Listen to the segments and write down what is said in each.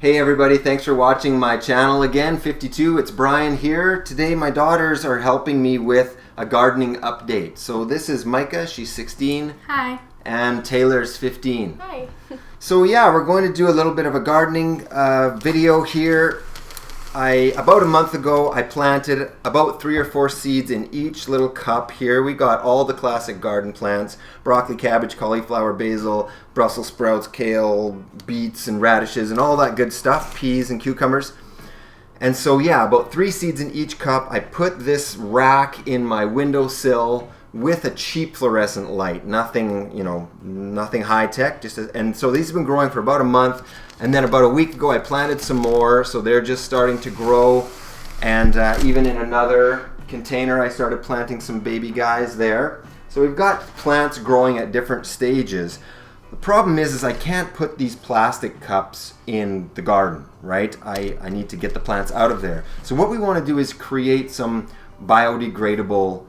Hey everybody, thanks for watching my channel again, 52. It's Brian here. Today my daughters are helping me with a gardening update. So this is Micah, she's 16. Hi. And Taylor's 15. Hi. So yeah, we're going to do a little bit of a gardening video here. About a month ago, I planted about 3 or 4 seeds in each little cup here. We got all the classic garden plants: broccoli, cabbage, cauliflower, basil, Brussels sprouts, kale, beets and radishes and all that good stuff, peas and cucumbers. And so yeah, about 3 seeds in each cup. I put this rack in my windowsill with a cheap fluorescent light, nothing, nothing high tech. And so these have been growing for about a month. And then about a week ago, I planted some more, so they're just starting to grow. And even in another container, I started planting some baby guys there. So we've got plants growing at different stages. The problem is I can't put these plastic cups in the garden, right? I need to get the plants out of there. So what we want to do is create some biodegradable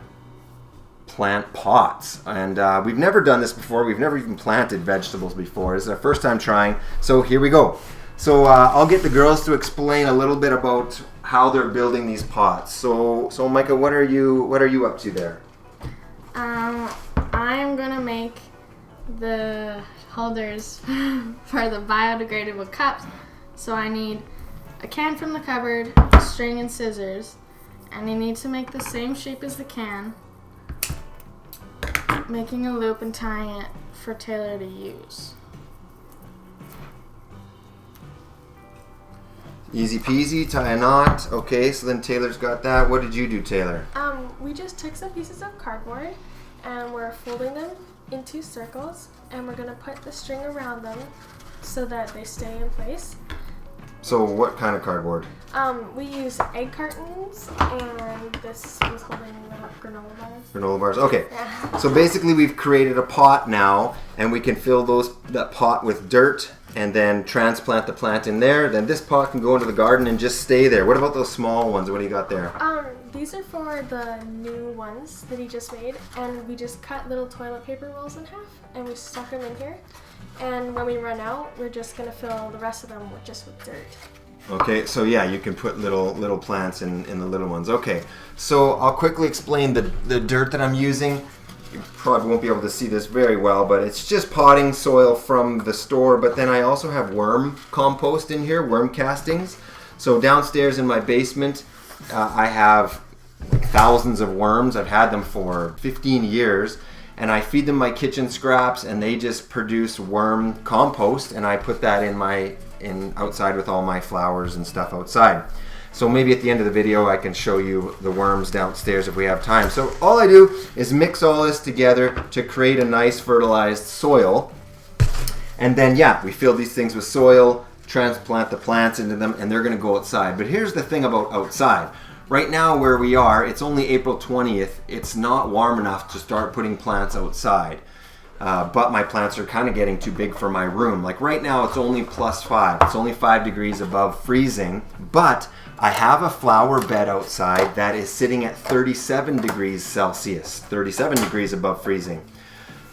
plant pots, and we've never done this before. We've never even planted vegetables before. This is our first time trying, so here we go. So I'll get the girls to explain a little bit about how they're building these pots. So Micah, what are you up to there? I'm gonna make the holders for the biodegradable cups. So I need a can from the cupboard, string and scissors, and you need to make the same shape as the can, making a loop and tying it for Taylor to use. Easy peasy, tie a knot. Okay, so then Taylor's got that. What did you do, Taylor? We just took some pieces of cardboard and we're folding them into circles, and we're gonna put the string around them so that they stay in place. So what kind of cardboard? We use egg cartons, and this was holding granola bars. Granola bars. Okay. Yeah. So basically, we've created a pot now, and we can fill that pot with dirt, and then transplant the plant in there. Then this pot can go into the garden and just stay there. What about those small ones? What do you got there? These are for the new ones that he just made, and we just cut little toilet paper rolls in half, and we stuck them in here. And when we run out, we're just gonna fill the rest of them with dirt. Okay, so yeah, you can put little plants in the little ones. Okay, so I'll quickly explain the dirt that I'm using. You probably won't be able to see this very well, but it's just potting soil from the store. But then I also have worm compost in here, worm castings. So downstairs in my basement, I have thousands of worms. I've had them for 15 years. And I feed them my kitchen scraps, and they just produce worm compost, and I put that in outside with all my flowers and stuff outside. So maybe at the end of the video I can show you the worms downstairs if we have time. So all I do is mix all this together to create a nice fertilized soil. And then yeah, we fill these things with soil, transplant the plants into them, and they're gonna go outside. But here's the thing about outside. Right now where we are, it's only April 20th. It's not warm enough to start putting plants outside. But my plants are kind of getting too big for my room. Like right now it's only +5. It's only 5 degrees above freezing. But I have a flower bed outside that is sitting at 37 degrees Celsius, 37 degrees above freezing.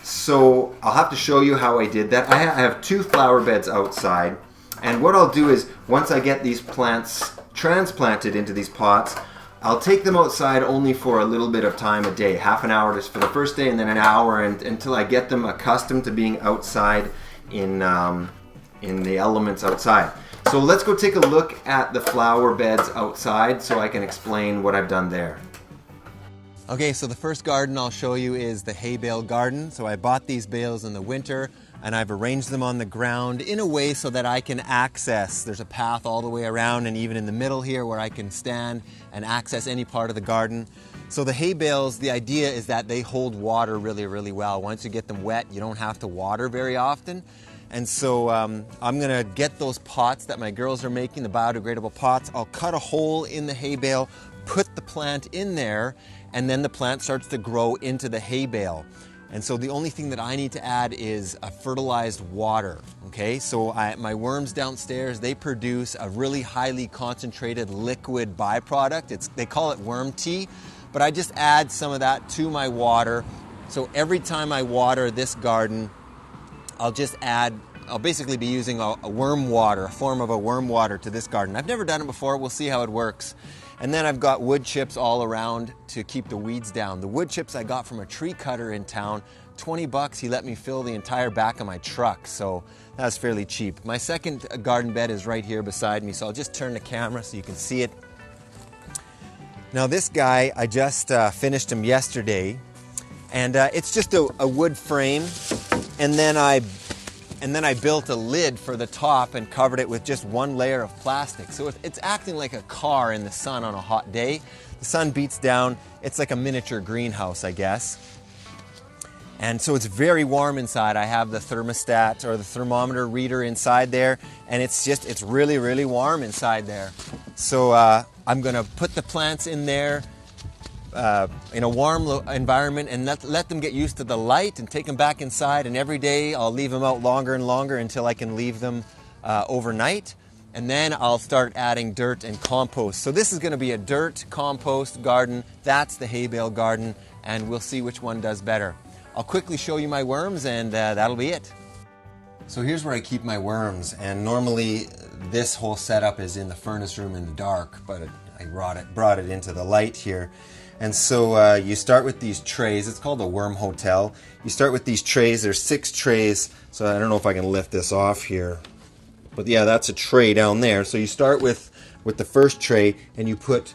So I'll have to show you how I did that. I have 2 flower beds outside. And what I'll do is, once I get these plants transplanted into these pots, I'll take them outside only for a little bit of time a day, half an hour just for the first day, and then an hour until I get them accustomed to being outside in the elements outside. So let's go take a look at the flower beds outside so I can explain what I've done there. Okay, so the first garden I'll show you is the hay bale garden. So I bought these bales in the winter, and I've arranged them on the ground in a way so that I can access. There's a path all the way around, and even in the middle here where I can stand and access any part of the garden. So the hay bales, the idea is that they hold water really, really well. Once you get them wet, you don't have to water very often. And so I'm gonna get those pots that my girls are making, the biodegradable pots. I'll cut a hole in the hay bale, put the plant in there, and then the plant starts to grow into the hay bale. And so the only thing that I need to add is a fertilized water, okay? So my worms downstairs, they produce a really highly concentrated liquid byproduct. They call it worm tea, but I just add some of that to my water. So every time I water this garden, I'll just add I'll basically be using a worm water, a form of a worm water to this garden. I've never done it before. We'll see how it works. And then I've got wood chips all around to keep the weeds down. The wood chips I got from a tree cutter in town. 20 bucks, he let me fill the entire back of my truck, so that's fairly cheap. My second garden bed is right here beside me, so I'll just turn the camera so you can see it. Now this guy, I just finished him yesterday, and it's just a wood frame, and then I built a lid for the top and covered it with just one layer of plastic. So it's acting like a car in the sun on a hot day. The sun beats down. It's like a miniature greenhouse, I guess. And so it's very warm inside. I have the thermostat or the thermometer reader inside there, and it's really, really warm inside there. So I'm gonna put the plants in there in a warm environment and let them get used to the light and take them back inside. And every day I'll leave them out longer and longer until I can leave them overnight. And then I'll start adding dirt and compost. So this is gonna be a dirt compost garden. That's the hay bale garden, and we'll see which one does better. I'll quickly show you my worms, and that'll be it. So here's where I keep my worms, and normally this whole setup is in the furnace room in the dark, but I brought it into the light here. And so you start with these trays. It's called a worm hotel. You start with these trays. There's 6 trays, so I don't know if I can lift this off here. But yeah, that's a tray down there. So you start with the first tray, and you put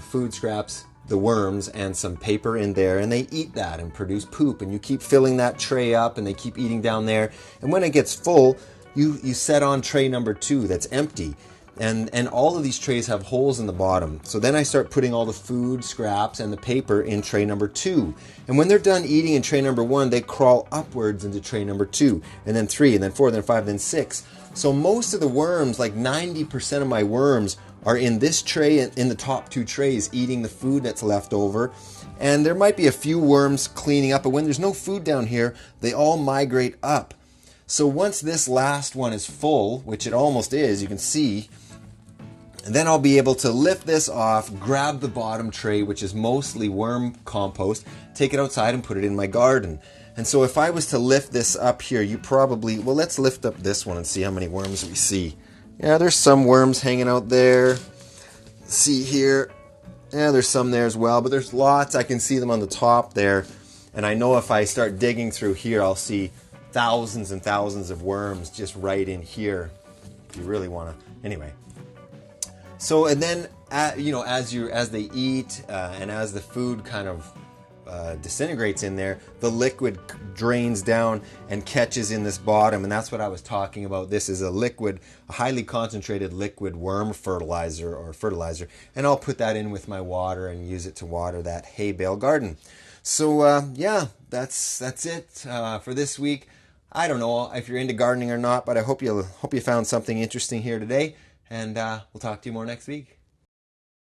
food scraps, the worms, and some paper in there, and they eat that and produce poop, and you keep filling that tray up, and they keep eating down there. And when it gets full, you set on tray number 2 that's empty, and all of these trays have holes in the bottom. So then I start putting all the food scraps and the paper in tray number 2, and when they're done eating in tray number 1, they crawl upwards into tray number 2, and then 3, and then 4, then 5, then 6. So most of the worms, like 90% of my worms, are in this tray and in the top 2 trays eating the food that's left over. And there might be a few worms cleaning up, but when there's no food down here, they all migrate up. So once this last one is full, which it almost is, you can see, and then I'll be able to lift this off, grab the bottom tray, which is mostly worm compost, take it outside and put it in my garden. And so if I was to lift this up here, well, let's lift up this one and see how many worms we see. Yeah, there's some worms hanging out there. See here. Yeah, there's some there as well, but there's lots. I can see them on the top there. And I know if I start digging through here, I'll see thousands and thousands of worms just right in here. If you really want to. Anyway. So, and then, as they eat and as the food kind of disintegrates in there, the liquid drains down and catches in this bottom, and that's what I was talking about. This is a highly concentrated liquid worm fertilizer, and I'll put that in with my water and use it to water that hay bale garden. So yeah, that's it for this week. I don't know if you're into gardening or not, but I hope you found something interesting here today, and we'll talk to you more next week.